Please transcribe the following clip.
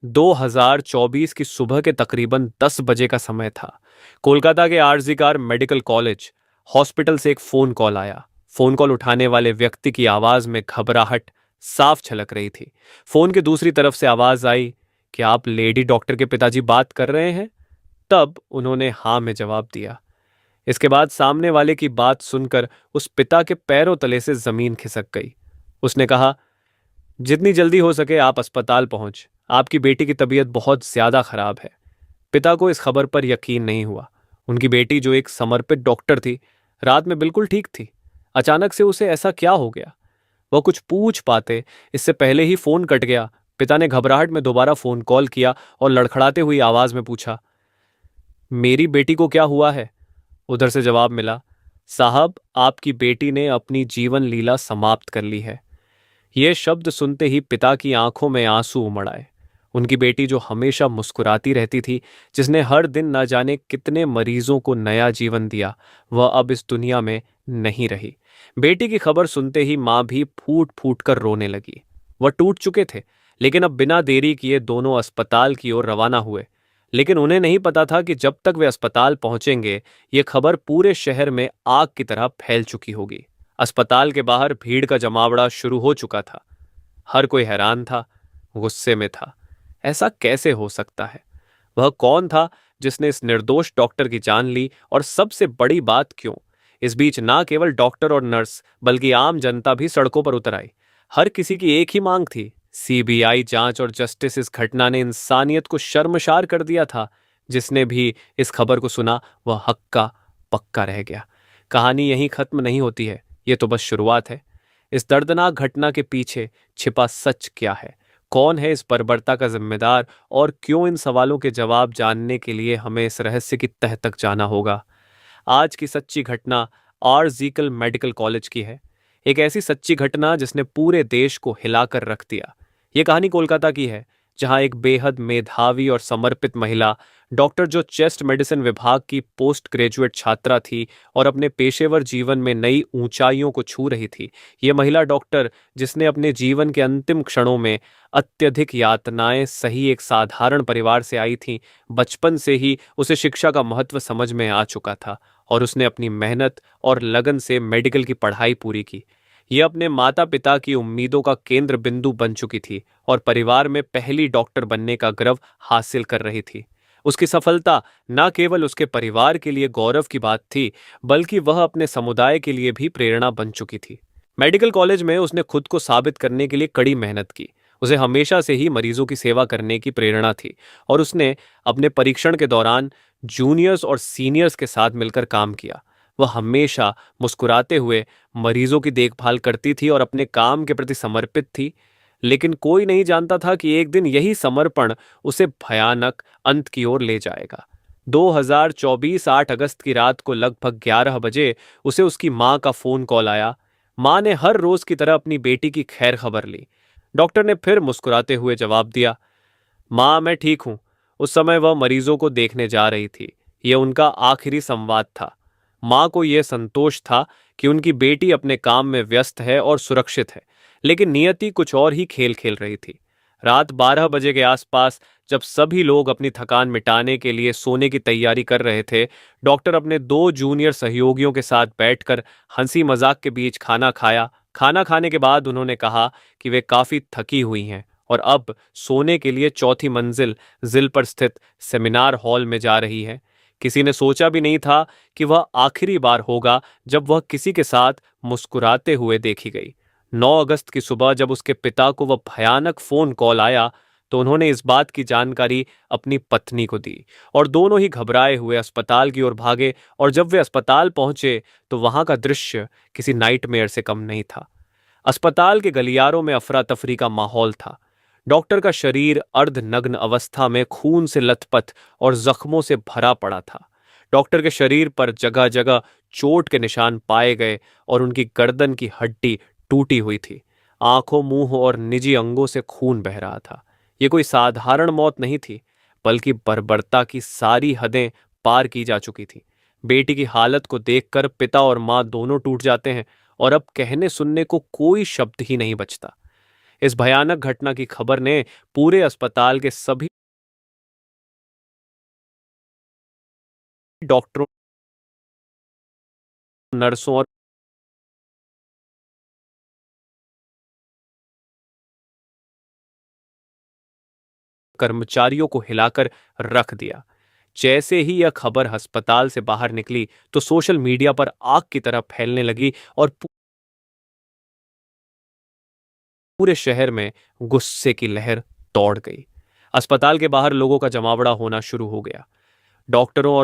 2024 की सुबह के तकरीबन 10 बजे का समय था। कोलकाता के आरजीकर मेडिकल कॉलेज हॉस्पिटल से एक फोन कॉल आया। फोन कॉल उठाने वाले व्यक्ति की आवाज में घबराहट साफ झलक रही थी। फोन के दूसरी तरफ से आवाज आई, क्या आप लेडी डॉक्टर के पिताजी बात कर रहे हैं? तब उन्होंने हाँ में जवाब दिया। इसके बाद सामने वाले की बात सुनकर उस पिता के पैरों तले से जमीन खिसक गई। उसने कहा, जितनी जल्दी हो सके आप अस्पताल पहुंच, आपकी बेटी की तबीयत बहुत ज्यादा खराब है। पिता को इस खबर पर यकीन नहीं हुआ। उनकी बेटी जो एक समर्पित डॉक्टर थी, रात में बिल्कुल ठीक थी। अचानक से उसे ऐसा क्या हो गया? वह कुछ पूछ पाते इससे पहले ही फोन कट गया। पिता ने घबराहट में दोबारा फोन कॉल किया और लड़खड़ाते हुई आवाज में पूछा, मेरी बेटी को क्या हुआ है? उधर से जवाब मिला, साहब आपकी बेटी ने अपनी जीवन लीला समाप्त कर ली है। ये शब्द सुनते ही पिता की आंखों में आंसू उमड़ आए। उनकी बेटी जो हमेशा मुस्कुराती रहती थी, जिसने हर दिन न जाने कितने मरीजों को नया जीवन दिया, वह अब इस दुनिया में नहीं रही। बेटी की खबर सुनते ही मां भी फूट फूट कर रोने लगी। वह टूट चुके थे, लेकिन अब बिना देरी किए दोनों अस्पताल की ओर रवाना हुए। लेकिन उन्हें नहीं पता था कि जब तक वे अस्पताल पहुंचेंगे, ये खबर पूरे शहर में आग की तरह फैल चुकी होगी। अस्पताल के बाहर भीड़ का जमावड़ा शुरू हो चुका था। हर कोई हैरान था, गुस्से में था। ऐसा कैसे हो सकता है? वह कौन था जिसने इस निर्दोष डॉक्टर की जान ली? और सबसे बड़ी बात क्यों, इस बीच ना केवल डॉक्टर और नर्स बल्कि आम जनता भी सड़कों पर उतर आई। हर किसी की एक ही मांग थी, सीबीआई जांच और जस्टिस। इस घटना ने इंसानियत को शर्मसार कर दिया था। जिसने भी इस खबर को सुना वह हक्का पक्का रह गया। कहानी यहीं खत्म नहीं होती है, ये तो बस शुरुआत है। इस दर्दनाक घटना के पीछे छिपा सच क्या है? कौन है इस बर्बरता का जिम्मेदार? और क्यों? इन सवालों के जवाब जानने के लिए हमें इस रहस्य की तह तक जाना होगा। आज की सच्ची घटना आरजीकर मेडिकल कॉलेज की है। एक ऐसी सच्ची घटना जिसने पूरे देश को हिलाकर रख दिया। ये कहानी कोलकाता की है, जहां एक बेहद मेधावी और समर्पित महिला डॉक्टर जो चेस्ट मेडिसिन विभाग की पोस्ट ग्रेजुएट छात्रा थी और अपने पेशेवर जीवन में नई ऊंचाइयों को छू रही थी। ये महिला डॉक्टर जिसने अपने जीवन के अंतिम क्षणों में अत्यधिक यातनाएं सही एक साधारण परिवार से आई थी। बचपन से ही उसे शिक्षा का महत्व समझ में आ चुका था और उसने अपनी मेहनत और लगन से मेडिकल की पढ़ाई पूरी की। ये अपने माता पिता की उम्मीदों का केंद्र बिंदु बन चुकी थी और परिवार में पहली डॉक्टर बनने का गर्व हासिल कर रही थी। उसकी सफलता न केवल उसके परिवार के लिए गौरव की बात थी, बल्कि वह अपने समुदाय के लिए भी प्रेरणा बन चुकी थी। मेडिकल कॉलेज में उसने खुद को साबित करने के लिए कड़ी मेहनत की। उसे हमेशा से ही मरीजों की सेवा करने की प्रेरणा थी और उसने अपने परीक्षण के दौरान जूनियर्स और सीनियर्स के साथ मिलकर काम किया। वह हमेशा मुस्कुराते हुए मरीजों की देखभाल करती थी और अपने काम के प्रति समर्पित थी। लेकिन कोई नहीं जानता था कि एक दिन यही समर्पण उसे भयानक अंत की ओर ले जाएगा। 2024 8 अगस्त की रात को लगभग 11 बजे उसे उसकी मां का फोन कॉल आया। मां ने हर रोज की तरह अपनी बेटी की खैर खबर ली। डॉक्टर ने फिर मुस्कुराते हुए जवाब दिया, मां मैं ठीक हूं। उस समय वह मरीजों को देखने जा रही थी। यह उनका आखिरी संवाद था। मां को यह संतोष था कि उनकी बेटी अपने काम में व्यस्त है और सुरक्षित है, लेकिन नियति कुछ और ही खेल खेल रही थी। रात 12 बजे के आसपास जब सभी लोग अपनी थकान मिटाने के लिए सोने की तैयारी कर रहे थे, डॉक्टर अपने 2 जूनियर सहयोगियों के साथ बैठकर हंसी मजाक के बीच खाना खाया। खाना खाने के बाद उन्होंने कहा कि वे काफी थकी हुई हैं और अब सोने के लिए चौथी मंजिल जिल पर स्थित सेमिनार हॉल में जा रही है। किसी ने सोचा भी नहीं था कि वह आखिरी बार होगा जब वह किसी के साथ मुस्कुराते हुए देखी गई। 9 अगस्त की सुबह जब उसके पिता को वह भयानक फोन कॉल आया, तो उन्होंने इस बात की जानकारी अपनी पत्नी को दी और दोनों ही घबराए हुए अस्पताल की ओर भागे। और जब वे अस्पताल पहुंचे तो वहां का दृश्य किसी नाइटमेयर से कम नहीं था। अस्पताल के गलियारों में अफरा तफरी का माहौल था। डॉक्टर का शरीर अर्धनग्न अवस्था में खून से लथपथ और जख्मों से भरा पड़ा था। डॉक्टर के शरीर पर जगह जगह चोट के निशान पाए गए और उनकी गर्दन की हड्डी टूटी हुई थी। आंखों, मुंह और निजी अंगों से खून बह रहा था। ये कोई साधारण मौत नहीं थी, बल्कि बर्बरता की सारी हदें पार की जा चुकी थी। बेटी की हालत को देखकर पिता और मां दोनों टूट जाते हैं और अब कहने सुनने को कोई शब्द ही नहीं बचता। इस भयानक घटना की खबर ने पूरे अस्पताल के सभी डॉक्टरों, नर्सों और कर्मचारियों को हिलाकर रख दिया। जैसे ही यह खबर अस्पताल से बाहर निकली तो सोशल मीडिया पर आग की तरह फैलने लगी और पूरे शहर में गुस्से की लहर दौड़ गई। अस्पताल के बाहर लोगों का जमावड़ा होना शुरू हो गया। डॉक्टरों और